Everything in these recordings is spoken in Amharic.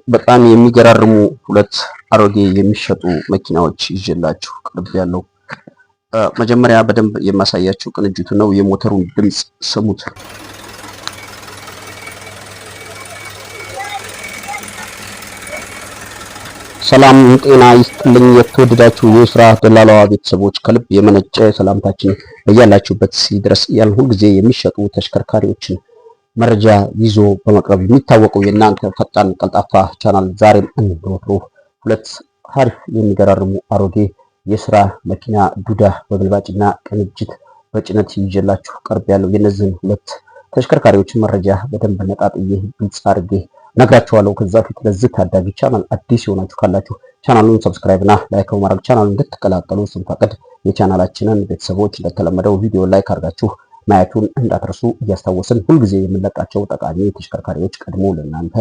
በጣም የሚገራርሙ ሁለት አሮጌ የሚሸጡ መኪናዎች ይዤላችሁ ቀርቤያለሁ። መጀመሪያ በደንብ የማሳያችሁ ቅንጅቱ ነው። የሞተሩን ድምፅ ስሙት። ሰላም ጤና ይስጥልኝ። የተወደዳችሁ የስራ ደላላዋ ቤተሰቦች ከልብ የመነጨ ሰላምታችን በያላችሁበት ሲድረስ እያልን ሁልጊዜ የሚሸጡ ተሽከርካሪዎችን መረጃ ይዞ በመቅረብ የሚታወቀው የእናንተ ፈጣን ቀልጣፋ ቻናል ዛሬም እንደወትሮ ሁለት አሪፍ የሚገራርሙ አሮጌ የስራ መኪና ዱዳ በግልባጭና ቅንጅት በጭነት ይዤላችሁ ቀርቤያለሁ። የነዚህን ሁለት ተሽከርካሪዎችን መረጃ በደንብ ነጣጥዬ ግልጽ አድርጌ ነግራችኋለሁ። ከዛ ፊት ለዚህ ታዳጊ ቻናል አዲስ የሆናችሁ ካላችሁ ቻናሉን ሰብስክራይብ እና ላይክ በማድረግ ቻናሉን እንድትቀላቀሉ ስንፈቅድ የቻናላችንን ቤተሰቦች እንደተለመደው ቪዲዮ ላይክ አድርጋችሁ ማየቱን እንዳትረሱ እያስታወስን ሁልጊዜ የምንለቃቸው ጠቃሚ ተሽከርካሪዎች ቀድሞ ለእናንተ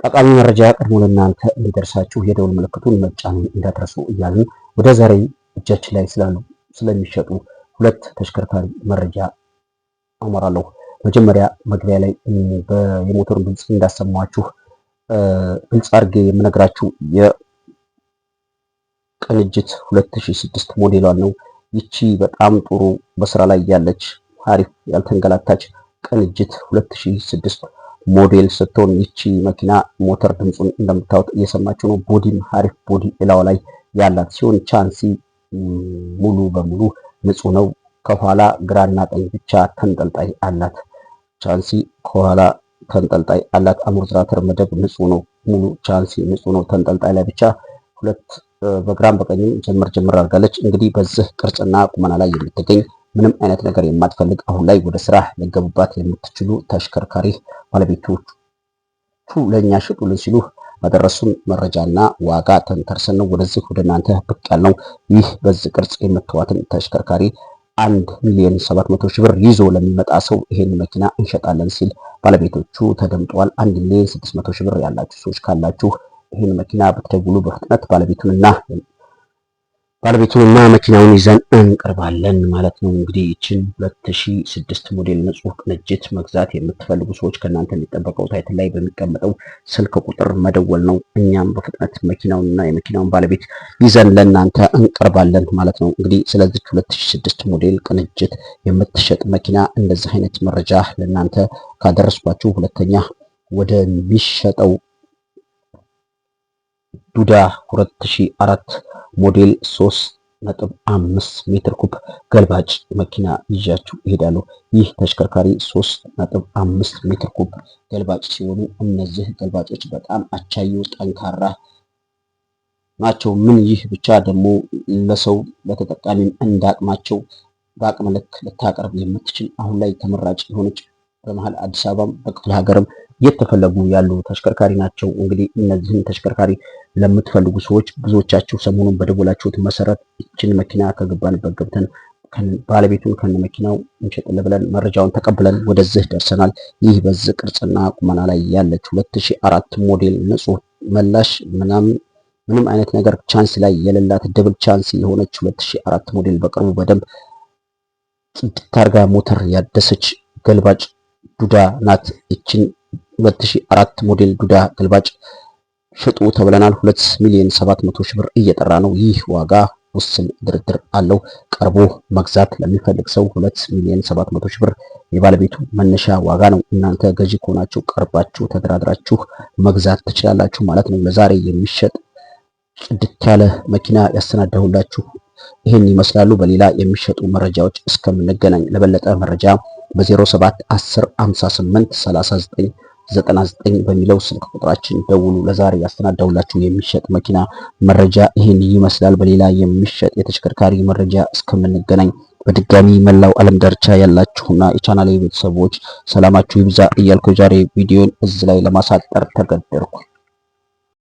ጠቃሚ መረጃ ቀድሞ ለእናንተ እንዲደርሳችሁ የደውል ምልክቱን መጫኑን እንዳትረሱ እያልን ወደ ዛሬ እጃችን ላይ ስለሚሸጡ ሁለት ተሽከርካሪ መረጃ አመራለሁ። መጀመሪያ መግቢያ ላይ የሞተሩን ድምፅ እንዳሰማችሁ ግልጽ አድርጌ የምነግራችሁ የቅንጅት 2006 ሞዴሏን ነው። ይቺ በጣም ጥሩ በስራ ላይ ያለች አሪፍ ያልተንገላታች ቅንጅት 2006 ሞዴል ስትሆን ይቺ መኪና ሞተር ድምፁን እንደምታዩት እየሰማችሁ ነው። ቦዲም አሪፍ ቦዲ እላው ላይ ያላት ሲሆን ቻንሲ ሙሉ በሙሉ ንጹህ ነው። ከኋላ ግራና ቀኝ ብቻ ተንጠልጣይ አላት። ቻንሲ ከኋላ ተንጠልጣይ አላት። አሞርትራተር መደብ ንጹህ ነው። ሙሉ ቻንሲ ንጹህ ነው። ተንጠልጣይ ላይ ብቻ ሁለት በግራም በቀኝም ጀምር አድርጋለች። እንግዲህ በዚህ ቅርጽና ቁመና ላይ የምትገኝ ምንም አይነት ነገር የማትፈልግ አሁን ላይ ወደ ስራ ሊገቡባት የምትችሉ ተሽከርካሪ ባለቤቶቹ ለኛ ሽጡልን ሲሉ ባደረሱን መረጃና ዋጋ ተንተርሰን ነው ወደዚህ ወደ እናንተ ብቅ ያልነው። ይህ በዚህ ቅርጽ የምትዋትን ተሽከርካሪ 1,700,000 ብር ይዞ ለሚመጣ ሰው ይሄን መኪና እንሸጣለን ሲል ባለቤቶቹ ተደምጧል። 1,600,000 ብር ያላችሁ ሰዎች ካላችሁ ይሄን መኪና ብትደውሉ በፍጥነት ባለቤቱንና መኪናውን ይዘን እንቀርባለን ማለት ነው። እንግዲህ ይችን 2006 ሞዴል ንጹህ ቅንጅት መግዛት የምትፈልጉ ሰዎች ከእናንተ የሚጠበቀው ታይትል ላይ በሚቀመጠው ስልክ ቁጥር መደወል ነው። እኛም በፍጥነት መኪናውንና የመኪናውን ባለቤት ይዘን ለእናንተ እንቀርባለን ማለት ነው። እንግዲህ ስለዚህ 2006 ሞዴል ቅንጅት የምትሸጥ መኪና እንደዚህ አይነት መረጃ ለእናንተ ካደረስኳችሁ ሁለተኛ ወደሚሸጠው ዱዳ 2004 ሞዴል 3.5 ሜትር ኩብ ገልባጭ መኪና ይዣችሁ ይሄዳሉ። ይህ ተሽከርካሪ 3.5 ሜትር ኩብ ገልባጭ ሲሆኑ እነዚህ ገልባጮች በጣም አቻዩ ጠንካራ ናቸው። ምን ይህ ብቻ ደግሞ ለሰው ለተጠቃሚም እንዳቅማቸው በአቅም ልክ ልታቀርብ የምትችል አሁን ላይ ተመራጭ የሆነች በመሃል አዲስ አበባም በክፍለ ሀገርም እየተፈለጉ ያሉ ተሽከርካሪ ናቸው። እንግዲህ እነዚህን ተሽከርካሪ ለምትፈልጉ ሰዎች ብዙዎቻችሁ ሰሞኑን በደወላችሁት መሰረት እችን መኪና ከገባንበት ገብተን ባለቤቱን ከነ መኪናው እንሸጥልን ብለን መረጃውን ተቀብለን ወደዚህ ደርሰናል። ይህ በዚህ ቅርጽና ቁመና ላይ ያለች 2004 ሞዴል ንጹህ መላሽ ምንም አይነት ነገር ቻንስ ላይ የሌላት ደብል ቻንስ የሆነች 2004 ሞዴል በቅርቡ በደንብ ጽድት አድርጋ ሞተር ያደሰች ገልባጭ ዱዳ ናት። ይችን 2004 ሞዴል ዱዳ ገልባጭ ሽጡ ተብለናል። 2,700,000 ብር እየጠራ ነው። ይህ ዋጋ ውስን ድርድር አለው። ቀርቦ መግዛት ለሚፈልግ ሰው 2,700,000 ብር የባለቤቱ መነሻ ዋጋ ነው። እናንተ ገዢ ከሆናችሁ ቀርባችሁ ተደራድራችሁ መግዛት ትችላላችሁ ማለት ነው። ለዛሬ የሚሸጥ ጽድት ያለ መኪና ያሰናዳሁላችሁ ይህን ይመስላሉ። በሌላ የሚሸጡ መረጃዎች እስከምንገናኝ ለበለጠ መረጃ በ07 10 58 39 99 በሚለው ስልክ ቁጥራችን ደውሉ። ለዛሬ ያስተናዳሁላችሁ የሚሸጥ መኪና መረጃ ይህን ይመስላል። በሌላ የሚሸጥ የተሽከርካሪ መረጃ እስከምንገናኝ በድጋሚ መላው ዓለም ዳርቻ ያላችሁና የቻናሌ ቤተሰቦች ሰላማችሁ ይብዛ እያልኩ ዛሬ ቪዲዮን እዚህ ላይ ለማሳጠር ተገደድኩ።